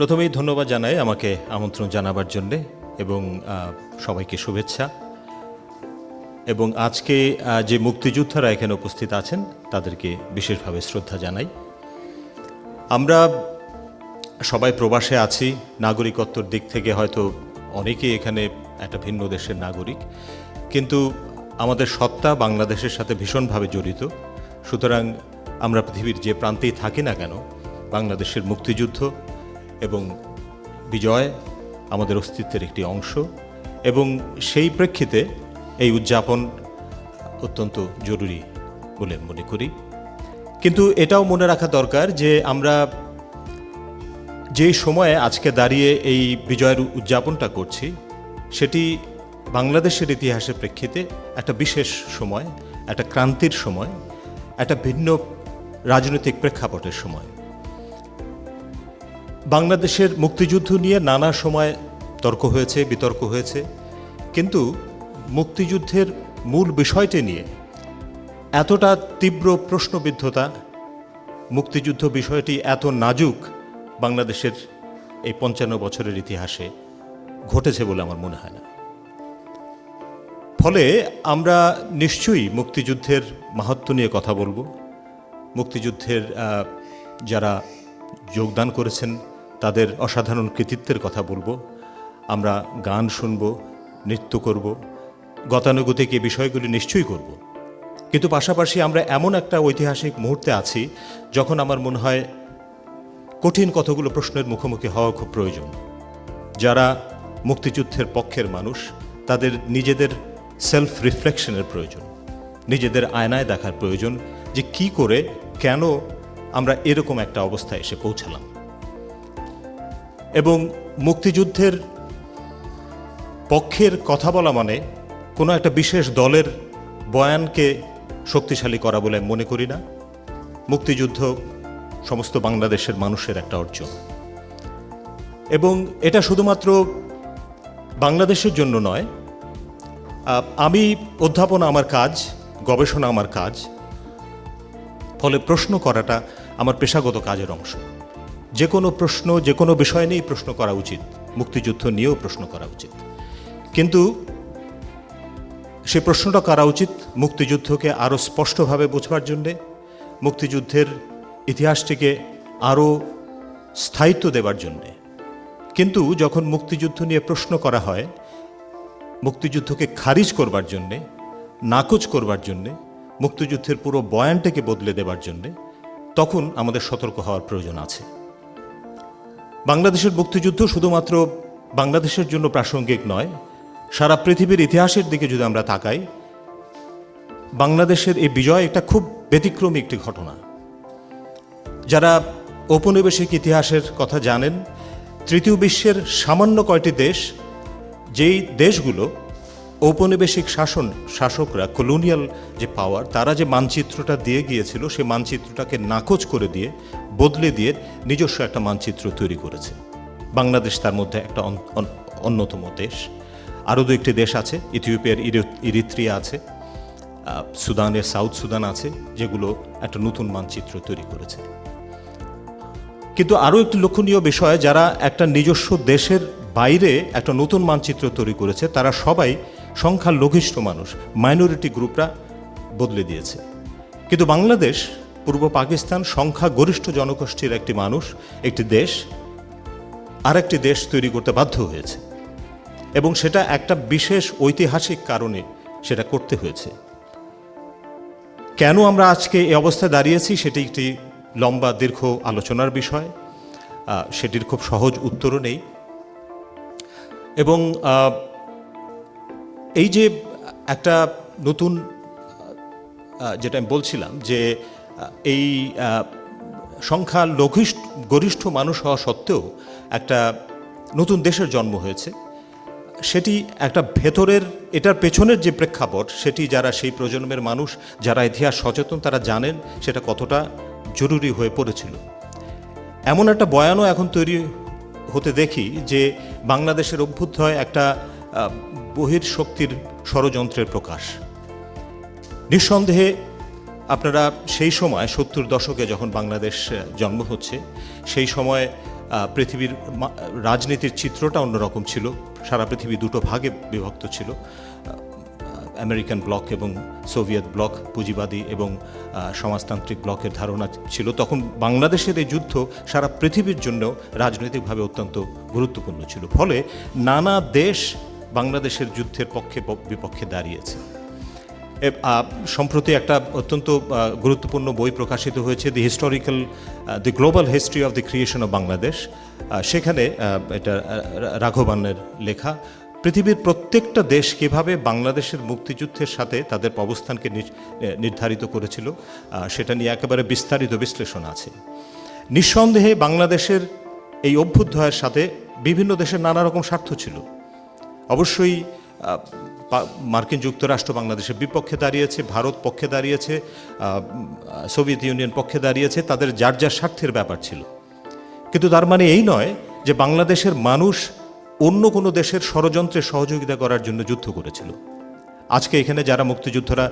প্রথমেই ধন্যবাদ জানাই আমাকে আমন্ত্রণ জানাবার জন্যে এবং সবাইকে শুভেচ্ছা। এবং আজকে যে মুক্তিযোদ্ধারা এখানে উপস্থিত আছেন তাদেরকে বিশেষভাবে শ্রদ্ধা জানাই। আমরা সবাই প্রবাসে আছি, নাগরিকত্বর দিক থেকে হয়তো অনেকেই এখানে একটা ভিন্ন দেশের নাগরিক, কিন্তু আমাদের সত্তা বাংলাদেশের সাথে ভীষণভাবে জড়িত। সুতরাং আমরা পৃথিবীর যে প্রান্তেই থাকি না কেন, বাংলাদেশের মুক্তিযুদ্ধ এবং বিজয় আমাদের অস্তিত্বের একটি অংশ, এবং সেই প্রেক্ষিতে এই উদযাপন অত্যন্ত জরুরি বলে মনে করি। কিন্তু এটাও মনে রাখা দরকার যে আমরা যেই সময়ে আজকে দাঁড়িয়ে এই বিজয়ের উদযাপনটা করছি, সেটি বাংলাদেশের ইতিহাসের প্রেক্ষিতে একটা বিশেষ সময়, একটা ক্রান্তির সময়, একটা ভিন্ন রাজনৈতিক প্রেক্ষাপটের সময়। বাংলাদেশের মুক্তিযুদ্ধ নিয়ে নানা সময় তর্ক হয়েছে, বিতর্ক হয়েছে, কিন্তু মুক্তিযুদ্ধের মূল বিষয়টি নিয়ে এতটা তীব্র প্রশ্নবিদ্ধতা, মুক্তিযুদ্ধ বিষয়টি এত নাজুক বাংলাদেশের এই ৫৫ বছরের ইতিহাসে ঘটেছে বলে আমার মনে হয় না। ফলে আমরা নিশ্চয়ই মুক্তিযুদ্ধের মাহাত্ম্য নিয়ে কথা বলবো, মুক্তিযুদ্ধের যারা যোগদান করেছেন তাদের অসাধারণ কৃতিত্বের কথা বলবো, আমরা গান শুনব, নৃত্য করব, গতানুগতিক এই বিষয়গুলি নিশ্চয়ই করব। কিন্তু পাশাপাশি আমরা এমন একটা ঐতিহাসিক মুহূর্তে আছি যখন আমার মনে হয় কঠিন কতগুলো প্রশ্নের মুখোমুখি হওয়া খুব প্রয়োজন। যারা মুক্তিযুদ্ধের পক্ষের মানুষ তাদের নিজেদের সেলফ রিফ্লেকশনের প্রয়োজন, নিজেদের আয়নায় দেখার প্রয়োজন যে কি করে, কেন আমরা এরকম একটা অবস্থায় এসে পৌঁছালাম। এবং মুক্তিযুদ্ধের পক্ষের কথা বলা মানে কোনো একটা বিশেষ দলের বয়ানকে শক্তিশালী করা বলে মনে করি না। মুক্তিযুদ্ধ সমস্ত বাংলাদেশের মানুষের একটা অর্জন, এবং এটা শুধুমাত্র বাংলাদেশের জন্য নয়। আমি অধ্যাপনা আমার কাজ, গবেষণা আমার কাজ, ফলে প্রশ্ন করাটা আমার পেশাগত কাজের অংশ। যে কোনো প্রশ্ন, যে কোনো বিষয় নিয়েই প্রশ্ন করা উচিত, মুক্তিযুদ্ধ নিয়েও প্রশ্ন করা উচিত, কিন্তু সে প্রশ্নটা করা উচিত মুক্তিযুদ্ধকে আরও স্পষ্টভাবে বোঝবার জন্যে, মুক্তিযুদ্ধের ইতিহাসটিকে আরও স্থায়িত্ব দেবার জন্যে। কিন্তু যখন মুক্তিযুদ্ধ নিয়ে প্রশ্ন করা হয় মুক্তিযুদ্ধকে খারিজ করবার জন্যে, নাকচ করবার জন্যে, মুক্তিযুদ্ধের পুরো বয়ানটাকে বদলে দেবার জন্যে, তখন আমাদের সতর্ক হওয়ার প্রয়োজন আছে। বাংলাদেশের মুক্তিযুদ্ধ শুধুমাত্র বাংলাদেশের জন্য প্রাসঙ্গিক নয়, সারা পৃথিবীর ইতিহাসের দিকে যদি আমরা তাকাই, বাংলাদেশের এই বিজয় একটা খুব ব্যতিক্রমী একটি ঘটনা। যারা ঔপনিবেশিক ইতিহাসের কথা জানেন, তৃতীয় বিশ্বের সামান্য কয়টি দেশ, যেই দেশগুলো ঔপনিবেশিক শাসকরা, কলোনিয়াল যে পাওয়ার, তারা যে মানচিত্রটা দিয়ে গিয়েছিল, সেই মানচিত্রটাকে নাকচ করে দিয়ে, বদলে দিয়ে নিজস্ব একটা মানচিত্র তৈরি করেছে। বাংলাদেশ তার মধ্যে একটা অন্যতম দেশ। আরও দু একটি দেশ আছে, ইথিওপিয়ার ইরিত্রিয়া আছে, সুদানের সাউথ সুদান আছে, যেগুলো একটা নতুন মানচিত্র তৈরি করেছে। কিন্তু আরও একটি লক্ষণীয় বিষয়, যারা একটা নিজস্ব দেশের বাইরে একটা নতুন মানচিত্র তৈরি করেছে, তারা সবাই সংখ্যালঘিষ্ঠ মানুষ, মাইনরিটি গ্রুপরা বদলে দিয়েছে। কিন্তু বাংলাদেশ, পূর্ব পাকিস্তান, সংখ্যাগরিষ্ঠ জনগোষ্ঠীর একটি মানুষ, একটি দেশ আরেকটি দেশ তৈরি করতে বাধ্য হয়েছে, এবং সেটা একটা বিশেষ ঐতিহাসিক কারণে সেটা করতে হয়েছে। কেন আমরা আজকে এই অবস্থায় দাঁড়িয়েছি সেটি একটি লম্বা দীর্ঘ আলোচনার বিষয়, সেটির খুব সহজ উত্তরও নেই। এবং এই যে একটা নতুন, যেটা আমি বলছিলাম যে এই সংখ্যাগরিষ্ঠ মানুষ হওয়া সত্ত্বেও একটা নতুন দেশের জন্ম হয়েছে, সেটি একটা ভেতরের, এটার পেছনের যে প্রেক্ষাপট, সেটি যারা সেই প্রজন্মের মানুষ, যারা ইতিহাস সচেতন, তারা জানেন সেটা কতটা জরুরি হয়ে পড়েছিল। এমন একটা বয়ানও এখন তৈরি হতে দেখি যে বাংলাদেশের অভ্যুদয় একটা বহির্শক্তির ষড়যন্ত্রের প্রকাশ। নিঃসন্দেহে আপনারা সেই সময় 70 দশকে যখন বাংলাদেশ জন্ম হচ্ছে, সেই সময় পৃথিবীর রাজনীতির চিত্রটা অন্যরকম ছিল। সারা পৃথিবী দুটো ভাগে বিভক্ত ছিল, আমেরিকান ব্লক এবং সোভিয়েত ব্লক, পুঁজিবাদী এবং সমাজতান্ত্রিক ব্লকের ধারণা ছিল। তখন বাংলাদেশের এই যুদ্ধ সারা পৃথিবীর জন্য রাজনৈতিকভাবে অত্যন্ত গুরুত্বপূর্ণ ছিল। ফলে নানা দেশ বাংলাদেশের যুদ্ধের পক্ষে বিপক্ষে দাঁড়িয়েছে। সম্প্রতি একটা অত্যন্ত গুরুত্বপূর্ণ বই প্রকাশিত হয়েছে, the global history of the creation of Bangladesh. সেখানে এটা রাঘবানের লেখা, পৃথিবীর প্রত্যেকটা দেশ কীভাবে বাংলাদেশের মুক্তিযুদ্ধের সাথে তাদের অবস্থানকে নির্ধারিত করেছিল সেটা নিয়ে একেবারে বিস্তারিত বিশ্লেষণ আছে। নিঃসন্দেহে বাংলাদেশের এই অভ্যুদয়ের সাথে বিভিন্ন দেশের নানা রকম স্বার্থ ছিল। অবশ্যই মার্কিন যুক্তরাষ্ট্র বাংলাদেশের বিপক্ষে দাঁড়িয়েছে, ভারত পক্ষে দাঁড়িয়েছে, সোভিয়েত ইউনিয়ন পক্ষে দাঁড়িয়েছে, তাদের যার যার স্বার্থের ব্যাপার ছিল। কিন্তু তার মানে এই নয় যে বাংলাদেশের মানুষ অন্য কোনো দেশের ষড়যন্ত্রে সহযোগিতা করার জন্য যুদ্ধ করেছিল। আজকে এখানে যারা মুক্তিযোদ্ধারা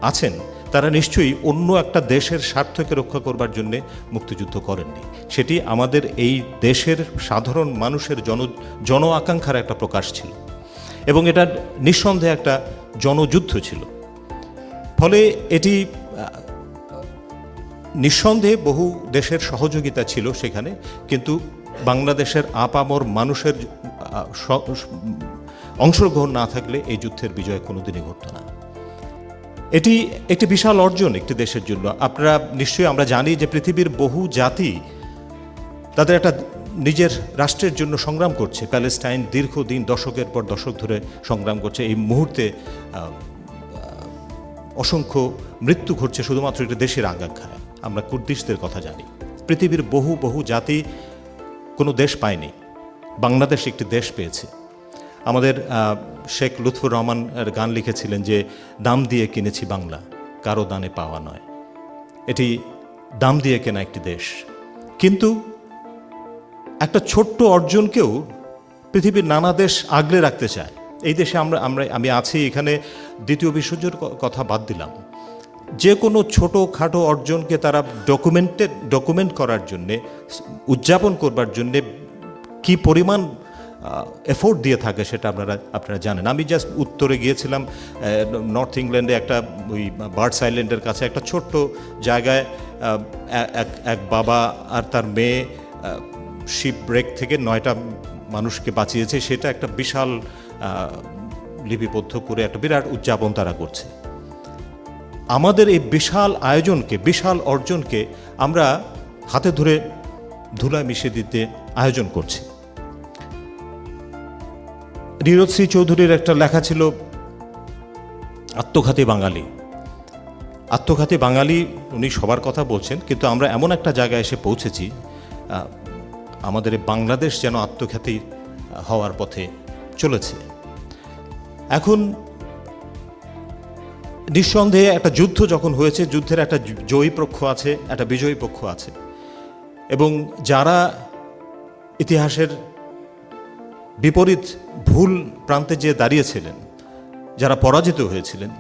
আছেন তারা নিশ্চয়ই অন্য একটা দেশের স্বার্থকে রক্ষা করবার জন্যে মুক্তিযুদ্ধ করেননি। সেটি আমাদের এই দেশের সাধারণ মানুষের জন আকাঙ্ক্ষার একটা প্রকাশ ছিল এবং এটা নিঃসন্দেহে একটা জনযুদ্ধ ছিল। ফলে এটি নিঃসন্দেহে বহু দেশের সহযোগিতা ছিল সেখানে, কিন্তু বাংলাদেশের আপামর মানুষের অংশগ্রহণ না থাকলে এই যুদ্ধের বিজয় কোনোদিনই ঘটত না। এটি একটি বিশাল অর্জন একটি দেশের জন্য। আপনারা নিশ্চয়ই, আমরা জানি যে পৃথিবীর বহু জাতি তাদের একটা নিজের রাষ্ট্রের জন্য সংগ্রাম করছে। প্যালেস্টাইন দীর্ঘদিন দশকের পর দশক ধরে সংগ্রাম করছে। এই মুহূর্তে অসংখ্য মৃত্যু ঘটছে শুধুমাত্র একটি দেশের আকাঙ্ক্ষায়। আমরা কুর্দিশদের কথা জানি। পৃথিবীর বহু বহু জাতি কোনো দেশ পায়নি, বাংলাদেশ একটি দেশ পেয়েছে। আমাদের শেখ লুৎফুর রহমান গান লিখেছিলেন যে দাম দিয়ে কিনেছি বাংলা, কারো দানে পাওয়া নয়। এটি দাম দিয়ে কেনা একটি দেশ, কিন্তু একটা ছোট্ট অর্জনকেও পৃথিবীর নানা দেশ আগলে রাখতে চায়। এই দেশে আমি আছি, এখানে দ্বিতীয় বিশ্বযুদ্ধের কথা বাদ দিলাম, যে কোনো ছোটোখাটো অর্জনকে তারা ডকুমেন্ট করার জন্যে, উদযাপন করবার জন্যে কি পরিমাণ এফোর্ট দিয়ে থাকে সেটা আপনারা জানেন। আমি জাস্ট উত্তরে গিয়েছিলাম, নর্থ ইংল্যান্ডে একটা ওই বার্ডস আইল্যান্ডের কাছে একটা ছোট্ট জায়গায় এক বাবা আর তার মেয়ে শিপ ব্রেক থেকে 9টা মানুষকে বাঁচিয়েছে। সেটা একটা বিশাল লিপিবদ্ধ করে একটা বিরাট উদযাপন তারা করছে। আমাদের এই বিশাল আয়োজনকে, বিশাল অর্জনকে আমরা হাতে ধরে ধুলায় মিশিয়ে দিতে আয়োজন করছি। নীরদ শ্রী চৌধুরীর একটা লেখা ছিল আত্মঘাতী বাঙালি। আত্মঘাতী বাঙালি উনি সবার কথা বলছেন, কিন্তু আমরা এমন একটা জায়গায় এসে পৌঁছেছি, আমাদের বাংলাদেশ যেন আত্মঘাতী হওয়ার পথে চলেছে। এখন নিঃসন্দেহে একটা যুদ্ধ যখন হয়েছে, যুদ্ধের একটা জয়ী পক্ষ আছে, একটা বিজয়ী পক্ষ আছে, এবং যারা ইতিহাসের বিপরীত ভুল প্রান্তে যে দাঁড়িয়েছিলেন, যারা পরাজিত হয়েছিলেন,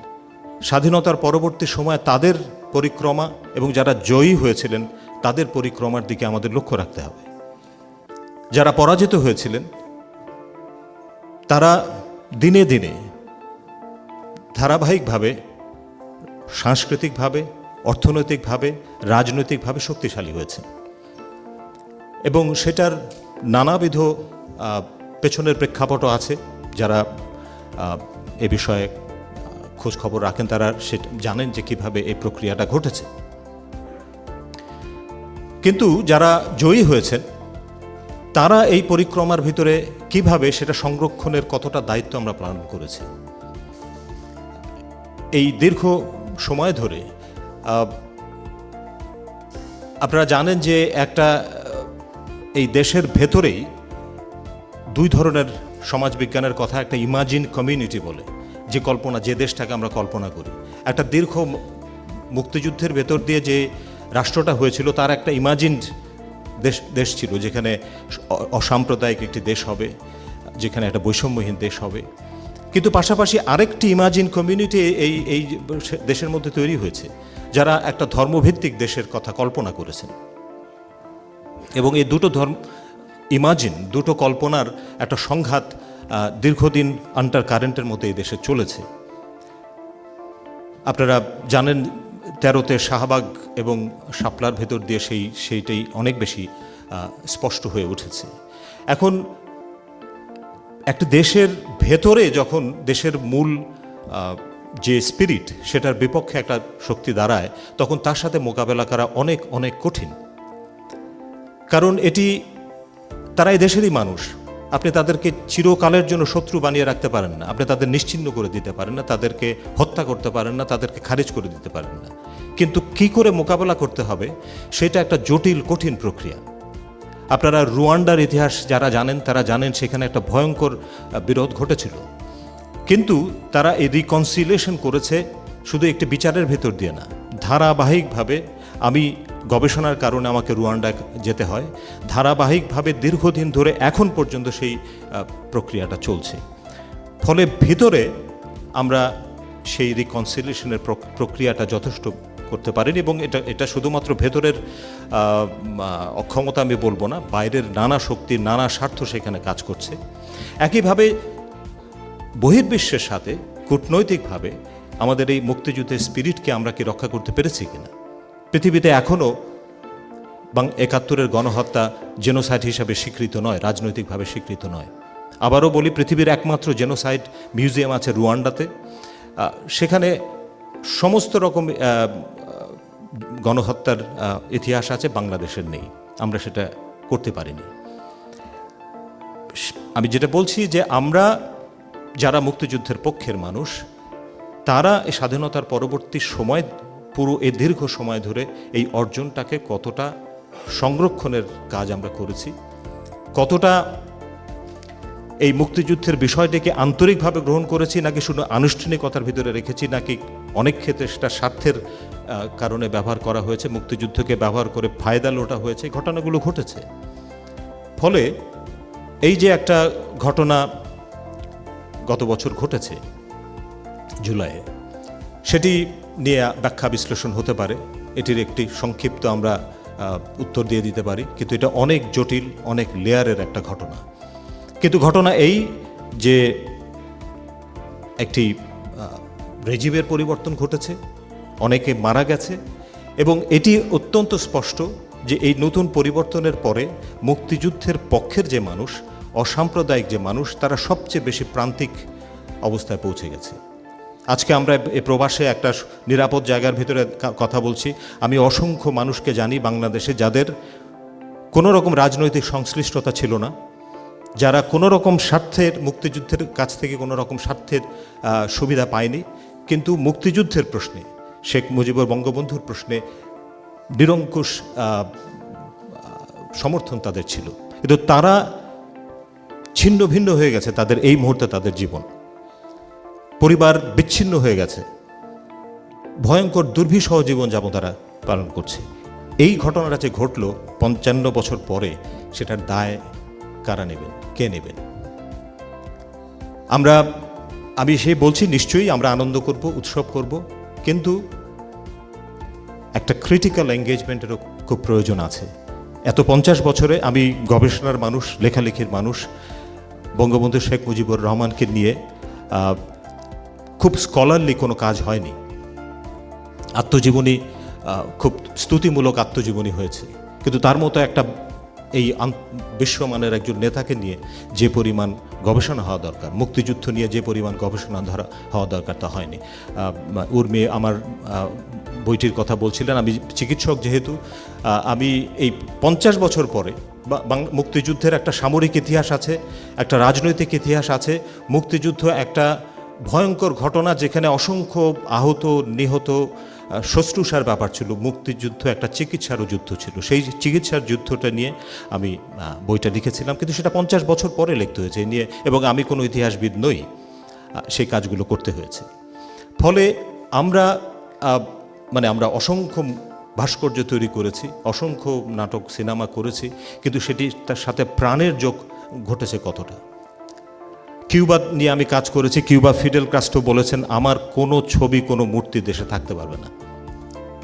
স্বাধীনতার পরবর্তী সময়ে তাদের পরিক্রমা এবং যারা জয়ী হয়েছিলেন তাদের পরিক্রমার দিকে আমাদের লক্ষ্য রাখতে হবে। যারা পরাজিত হয়েছিলেন তারা দিনে দিনে ধারাবাহিকভাবে সাংস্কৃতিকভাবে, অর্থনৈতিকভাবে, রাজনৈতিকভাবে শক্তিশালী হয়েছে এবং সেটার নানাবিধ পেছনের প্রেক্ষাপটও আছে। যারা এ বিষয়ে খোঁজ খবর রাখেন তারা সেটা জানেন যে কিভাবে এই প্রক্রিয়াটা ঘটেছে। কিন্তু যারা জয়ী হয়েছেন তারা এই পরিক্রমার ভিতরে কিভাবে সেটা সংরক্ষণের কতটা দায়িত্ব আমরা পালন করেছি। এই দীর্ঘ সময় ধরে আপনারা জানেন যে একটা এই দেশের ভেতরেই দুই ধরনের সমাজবিজ্ঞানের কথা, একটা ইমাজিন কমিউনিটি বলে, যে কল্পনা, যে দেশটাকে আমরা কল্পনা করি। একটা দীর্ঘ মুক্তিযুদ্ধের ভেতর দিয়ে যে রাষ্ট্রটা হয়েছিল তার একটা ইমাজিনড দেশ ছিল, যেখানে অসাম্প্রদায়িক একটি দেশ হবে, যেখানে একটা বৈষম্যহীন দেশ হবে। কিন্তু পাশাপাশি আরেকটি ইমাজিন কমিউনিটি এই দেশের মধ্যে তৈরি হয়েছে, যারা একটা ধর্মভিত্তিক দেশের কথা কল্পনা করেছেন। এবং এই দুটো দুটো কল্পনার একটা সংঘাত দীর্ঘদিন আন্ডার কারেন্টের মতো এই দেশে চলেছে। আপনারা জানেন 13তে শাহবাগ এবং শাপলার ভেতর দিয়ে সেইটাই অনেক বেশি স্পষ্ট হয়ে উঠেছে। এখন একটা দেশের ভেতরে যখন দেশের মূল যে স্পিরিট সেটার বিপক্ষে একটা শক্তি দাঁড়ায়, তখন তার সাথে মোকাবেলা করা অনেক অনেক কঠিন। কারণ তারা এই দেশেরই মানুষ। আপনি তাদেরকে চিরকালের জন্য শত্রু বানিয়ে রাখতে পারেন না, আপনি তাদের নিশ্চিহ্ন করে দিতে পারেন না, তাদেরকে হত্যা করতে পারেন না, তাদেরকে খারিজ করে দিতে পারেন না। কিন্তু কি করে মোকাবেলা করতে হবে সেটা একটা জটিল কঠিন প্রক্রিয়া। আপনারা রুয়ান্ডার ইতিহাস যারা জানেন তারা জানেন সেখানে একটা ভয়ঙ্কর বিরোধ ঘটেছিল, কিন্তু তারা এই রিকনসিলিয়েশন করেছে শুধু একটি বিচারের ভেতর দিয়ে না, ধারাবাহিকভাবে। আমি গবেষণার কারণে আমাকে রুয়ান্ডা যেতে হয়, ধারাবাহিকভাবে দীর্ঘদিন ধরে এখন পর্যন্ত সেই প্রক্রিয়াটা চলছে। ফলে ভিতরে আমরা সেই রিকনসিলিয়েশনের প্রক্রিয়াটা যথেষ্ট করতে পারিনি, এবং এটা শুধুমাত্র ভেতরের অক্ষমতা আমি বলবো না, বাইরের নানা শক্তির নানা স্বার্থ সেখানে কাজ করছে। একইভাবে বহির্বিশ্বের সাথে কূটনৈতিকভাবে আমাদের এই মুক্তিযুদ্ধের স্পিরিটকে আমরা কি রক্ষা করতে পেরেছি কিনা? পৃথিবীতে এখনও 71-এর গণহত্যা জেনোসাইড হিসাবে স্বীকৃত নয়, রাজনৈতিকভাবে স্বীকৃত নয়। আবারও বলি, পৃথিবীর একমাত্র জেনোসাইড মিউজিয়াম আছে রুয়ান্ডাতে। সেখানে সমস্ত রকম গণহত্যার ইতিহাস আছে, বাংলাদেশের নেই, আমরা সেটা করতে পারিনি। আমি যেটা বলছি যে আমরা যারা মুক্তিযুদ্ধের পক্ষের মানুষ, তারা এই স্বাধীনতার পরবর্তী সময় পুরো এই দীর্ঘ সময় ধরে এই অর্জনটাকে কতটা সংরক্ষণের কাজ আমরা করেছি, কতটা এই মুক্তিযুদ্ধের বিষয়টিকে আন্তরিকভাবে গ্রহণ করেছি, নাকি শুধু আনুষ্ঠানিকতার ভিতরে রেখেছি, নাকি অনেক ক্ষেত্রে সেটা স্বার্থের কারণে ব্যবহার করা হয়েছে, মুক্তিযুদ্ধকে ব্যবহার করে ফায়দা লোটা হয়েছে, ঘটনাগুলো ঘটেছে। ফলে এই যে একটা ঘটনা গত বছর ঘটেছে জুলাইয়ে, সেটি নিয়ে ব্যাখ্যা বিশ্লেষণ হতে পারে, এটির একটি সংক্ষিপ্ত আমরা উত্তর দিয়ে দিতে পারি, কিন্তু এটা অনেক জটিল, অনেক লেয়ারের একটা ঘটনা। কিন্তু ঘটনা এই যে একটি রেজিমের পরিবর্তন ঘটেছে, অনেকে মারা গেছে, এবং এটি অত্যন্ত স্পষ্ট যে এই নতুন পরিবর্তনের পরে মুক্তিযুদ্ধের পক্ষের যে মানুষ, অসাম্প্রদায়িক যে মানুষ, তারা সবচেয়ে বেশি প্রান্তিক অবস্থায় পৌঁছে গেছে। আজকে আমরা এই প্রবাসে একটা নিরাপদ জায়গার ভিতরে কথা বলছি। আমি অসংখ্য মানুষকে জানি বাংলাদেশে যাদের কোনো রকম রাজনৈতিক সংশ্লিষ্টতা ছিল না, যারা কোনো রকম স্বার্থের, মুক্তিযুদ্ধের কাছ থেকে কোনো রকম স্বার্থের সুবিধা পায়নি, কিন্তু মুক্তিযুদ্ধের প্রশ্নে, শেখ মুজিবুর বঙ্গবন্ধুর প্রশ্নে নিরঙ্কুশ সমর্থন তাদের ছিল, কিন্তু তারা ছিন্ন ভিন্ন হয়ে গেছে। তাদের এই মুহূর্তে তাদের জীবন, পরিবার বিচ্ছিন্ন হয়ে গেছে, ভয়ঙ্কর দুর্বিষহ জীবনযাপন তারা পালন করছে। এই ঘটনাটা যে ঘটল 55 বছর পরে, সেটার দায় কারা নেবেন, কে নেবেন? আমি বলছি, নিশ্চয়ই আমরা আনন্দ করব, উৎসব করব, কিন্তু একটা ক্রিটিক্যাল এঙ্গেজমেন্টেরও খুব প্রয়োজন আছে। এত 50 বছরে আমি গবেষণার মানুষ, লেখালেখির মানুষ, বঙ্গবন্ধু শেখ মুজিবুর রহমানকে নিয়ে খুব স্কলারলি কোনো কাজ হয়নি। আত্মজীবনী খুব স্তুতিমূলক আত্মজীবনী হয়েছে, কিন্তু তার মতো একটা এই বিশ্বমানের একজন নেতাকে নিয়ে যে পরিমাণ গবেষণা হওয়া দরকার, মুক্তিযুদ্ধ নিয়ে যে পরিমাণ গবেষণা হওয়া দরকার, তা হয়নি। উর্মি আমার বইটির কথা বলছিলেন, আমি চিকিৎসক যেহেতু, আমি এই 50 বছর পরে মুক্তিযুদ্ধের একটা সামরিক ইতিহাস আছে, একটা রাজনৈতিক ইতিহাস আছে। মুক্তিযুদ্ধ একটা ভয়ঙ্কর ঘটনা, যেখানে অসংখ্য আহত, নিহত, শুশ্রূষার ব্যাপার ছিল। মুক্তিযুদ্ধ একটা চিকিৎসারও যুদ্ধ ছিল, সেই চিকিৎসার যুদ্ধটা নিয়ে আমি বইটা লিখেছিলাম, কিন্তু সেটা 50 বছর পরে লিখতে হয়েছে নিয়ে, এবং আমি কোনো ইতিহাসবিদ নই, সেই কাজগুলো করতে হয়েছে। ফলে আমরা অসংখ্য ভাস্কর্য তৈরি করেছি, অসংখ্য নাটক, সিনেমা করেছি, কিন্তু সেটি তার সাথে প্রাণের যোগ ঘটেছে কতটা। কিউবা নিয়ে আমি কাজ করেছি। কিউবা ফিডেল কাস্ট্রো বলেছেন, আমার কোনো ছবি, কোনো মূর্তি দেশে থাকতে পারবে না।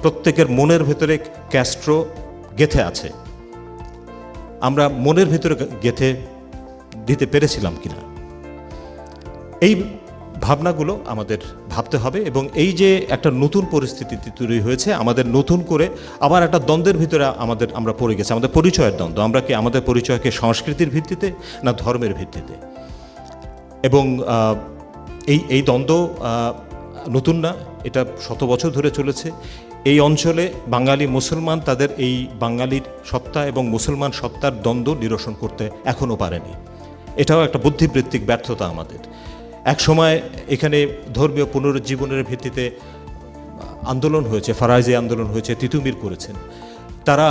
প্রত্যেকের মনের ভেতরে ক্যাস্ট্রো গেঁথে আছে। আমরা মনের ভিতরে গেঁথে দিতে পেরেছিলাম কিনা, এই ভাবনাগুলো আমাদের ভাবতে হবে। এবং এই যে একটা নতুন পরিস্থিতি তৈরি হয়েছে, আমাদের নতুন করে আবার একটা দ্বন্দ্বের ভিতরে আমরা পড়ে গেছি, আমাদের পরিচয়ের দ্বন্দ্ব। আমরা কি আমাদের পরিচয়কে সংস্কৃতির ভিত্তিতে না ধর্মের ভিত্তিতে? এবং এই দ্বন্দ্ব নতুন না, এটা শত বছর ধরে চলেছে। এই অঞ্চলে বাঙালি মুসলমান তাদের এই বাঙালির সত্তা এবং মুসলমান সত্তার দ্বন্দ্ব নিরসন করতে এখনও পারেনি। এটাও একটা বুদ্ধিবৃত্তিক ব্যর্থতা আমাদের। এক সময় এখানে ধর্মীয় পুনরুজ্জীবনের ভিত্তিতে আন্দোলন হয়েছে, ফারাইজি আন্দোলন হয়েছে, তিতুমির করেছেন। তারা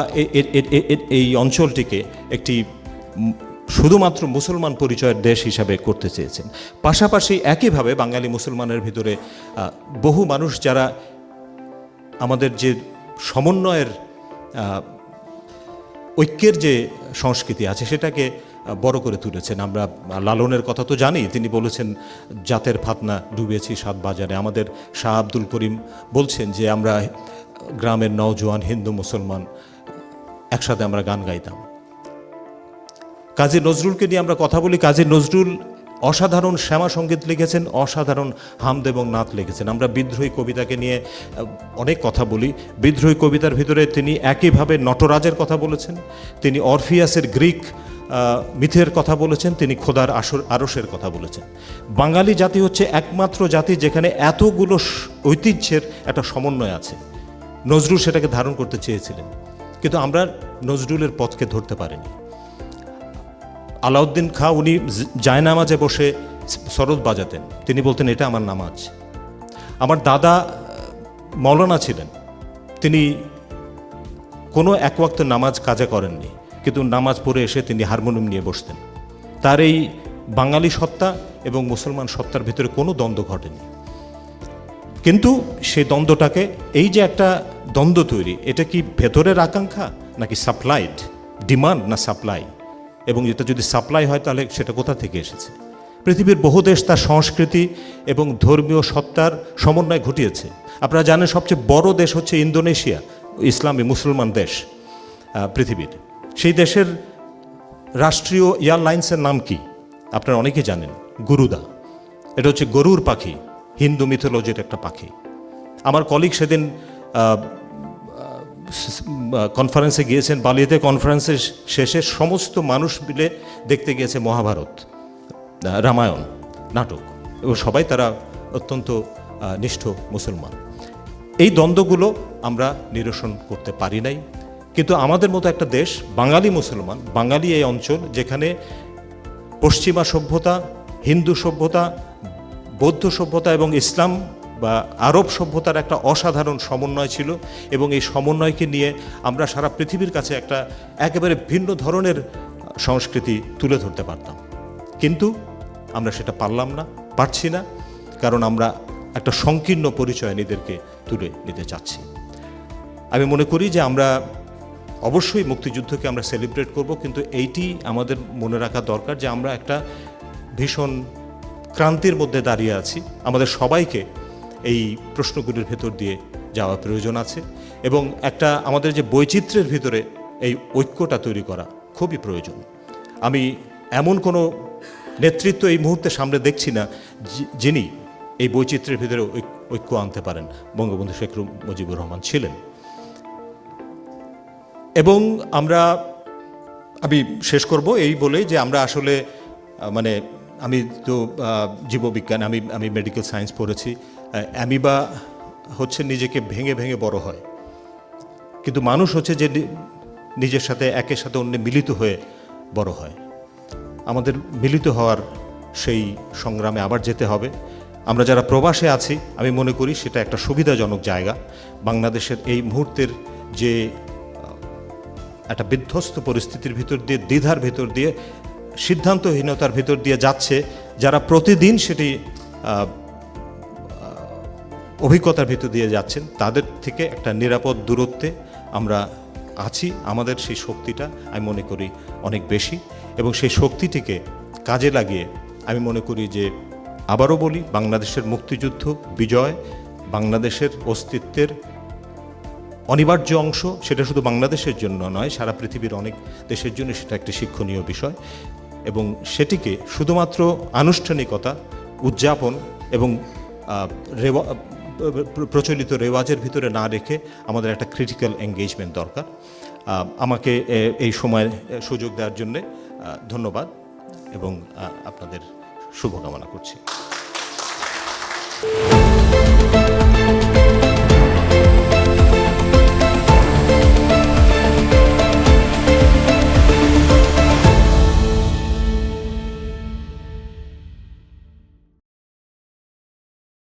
এই অঞ্চলটিকে একটি শুধুমাত্র মুসলমান পরিচয়ের দেশ হিসাবে করতে চেয়েছেন। পাশাপাশি একইভাবে বাঙালি মুসলমানের ভিতরে বহু মানুষ যারা আমাদের যে সমন্বয়ের ঐক্যের যে সংস্কৃতি আছে সেটাকে বড় করে তুলেছেন। আমরা লালনের কথা তো জানি, তিনি বলেছেন জাতের ফাতনা ডুবেছি সাত বাজারে। আমাদের শাহ আব্দুল করিম বলছেন যে আমরা গ্রামের নওজোয়ান হিন্দু মুসলমান একসাথে আমরা গান গাইতাম। কাজী নজরুলকে নিয়ে আমরা কথা বলি, কাজী নজরুল অসাধারণ শ্যামা সঙ্গীত লিখেছেন, অসাধারণ হামদ এবং নাত লিখেছেন। আমরা বিদ্রোহী কবিতাকে নিয়ে অনেক কথা বলি। বিদ্রোহী কবিতার ভিতরে তিনি একইভাবে নটরাজের কথা বলেছেন, তিনি অরফিয়াসের গ্রিক মিথের কথা বলেছেন, তিনি খোদার আরশের কথা বলেছেন। বাঙালি জাতি হচ্ছে একমাত্র জাতি যেখানে এতগুলো ঐতিহ্যের একটা সমন্বয় আছে। নজরুল সেটাকে ধারণ করতে চেয়েছিলেন, কিন্তু আমরা নজরুলের পথকে ধরতে পারিনি। আলাউদ্দিন খাঁ উনি জায়নামাজে বসে সরোদ বাজাতেন, তিনি বলতেন এটা আমার নামাজ। আমার দাদা মৌলানা ছিলেন, তিনি কোনো এক ওয়াক্ত নামাজ কাজা করেননি, কিন্তু নামাজ পড়ে এসে তিনি হারমোনিয়াম নিয়ে বসতেন। তার এই বাঙালি সত্তা এবং মুসলমান সত্তার ভিতরে কোনো দ্বন্দ্ব ঘটেনি। কিন্তু সেই দ্বন্দ্বটাকে, এই যে একটা দ্বন্দ্ব তৈরি, এটা কি ভেতরের আকাঙ্ক্ষা নাকি সাপ্লাইড, ডিমান্ড না সাপ্লাই? এবং এটা যদি সাপ্লাই হয় তাহলে সেটা কোথা থেকে এসেছে? পৃথিবীর বহু দেশ তার সংস্কৃতি এবং ধর্মীয় সত্তার সমন্বয় ঘটিয়েছে। আপনারা জানেন সবচেয়ে বড় দেশ হচ্ছে ইন্দোনেশিয়া, ইসলামী মুসলমান দেশ পৃথিবীর। সেই দেশের রাষ্ট্রীয় এয়ারলাইন্সের নাম কি আপনারা অনেকেই জানেন, গরুদা। এটা হচ্ছে গরুর পাখি, হিন্দু মিথোলজির একটা পাখি। আমার কলিগ সেদিন কনফারেন্সে গিয়েছেন বালিতে, কনফারেন্সের শেষে সমস্ত মানুষ মিলে দেখতে গিয়েছে মহাভারত, রামায়ণ নাটক, এবং সবাই তারা অত্যন্ত নিষ্ঠ মুসলমান। এই দ্বন্দ্বগুলো আমরা নিরসন করতে পারি নাই। কিন্তু আমাদের মতো একটা দেশ, বাঙালি মুসলমান, বাঙালি এই অঞ্চল, যেখানে পশ্চিমা সভ্যতা, হিন্দু সভ্যতা, বৌদ্ধ সভ্যতা এবং ইসলাম বা আরব সভ্যতার একটা অসাধারণ সমন্বয় ছিল, এবং এই সমন্বয়কে নিয়ে আমরা সারা পৃথিবীর কাছে একটা একেবারে ভিন্ন ধরনের সংস্কৃতি তুলে ধরতে পারতাম। কিন্তু আমরা সেটা পারছি না, কারণ আমরা একটা সংকীর্ণ পরিচয় নিজেদেরকে তুলে নিতে চাচ্ছি। আমি মনে করি যে আমরা অবশ্যই মুক্তিযুদ্ধকে আমরা সেলিব্রেট করব, কিন্তু এইটি আমাদের মনে রাখা দরকার যে আমরা একটা ভীষণ ক্রান্তির মধ্যে দাঁড়িয়ে আছি। আমাদের সবাইকে এই প্রশ্নগুলির ভেতর দিয়ে যাওয়া প্রয়োজন আছে, এবং একটা আমাদের যে বৈচিত্র্যের ভিতরে এই ঐক্যটা তৈরি করা খুবই প্রয়োজন। আমি এমন কোনো নেতৃত্ব এই মুহূর্তে সামনে দেখছি না যিনি এই বৈচিত্র্যের ভিতরে ঐক্য আনতে পারেন। বঙ্গবন্ধু শেখ মুজিবুর রহমান ছিলেন। এবং আমি শেষ করব এই বলে যে আমরা আসলে আমি তো জীববিজ্ঞান, আমি মেডিকেল সায়েন্স পড়েছি। অ্যামিবা হচ্ছে নিজেকে ভেঙে ভেঙে বড় হয়, কিন্তু মানুষ হচ্ছে যে নিজের সাথে একের সাথে অন্য মিলিত হয়ে বড় হয়। আমাদের মিলিত হওয়ার সেই সংগ্রামে আবার যেতে হবে। আমরা যারা প্রবাসে আছি, আমি মনে করি সেটা একটা সুবিধাজনক জায়গা। বাংলাদেশের এই মুহূর্তের যে একটা বিধ্বস্ত পরিস্থিতির ভিতর দিয়ে, দ্বিধার ভিতর দিয়ে, সিদ্ধান্তহীনতার ভিতর দিয়ে যাচ্ছে, যারা প্রতিদিন সেটি অভিজ্ঞতার ভিতর দিয়ে যাচ্ছেন, তাদের থেকে একটা নিরাপদ দূরত্বে আমরা আছি। আমাদের সেই শক্তিটা আমি মনে করি অনেক বেশি, এবং সেই শক্তিটিকে কাজে লাগিয়ে আমি মনে করি যে, আবারও বলি, বাংলাদেশের মুক্তিযুদ্ধ বিজয় বাংলাদেশের অস্তিত্বের অনিবার্য অংশ, সেটা শুধু বাংলাদেশের জন্য নয়, সারা পৃথিবীর অনেক দেশের জন্য সেটা একটি শিক্ষণীয় বিষয়, এবং সেটিকে শুধুমাত্র আনুষ্ঠানিকতা, উদযাপন এবং প্রচলিত রেওয়াজের ভিতরে না রেখে আমাদের একটা ক্রিটিক্যাল এঙ্গেজমেন্ট দরকার। আমাকে এই সময় সুযোগ দেওয়ার জন্যে ধন্যবাদ এবং আপনাদের শুভকামনা করছি।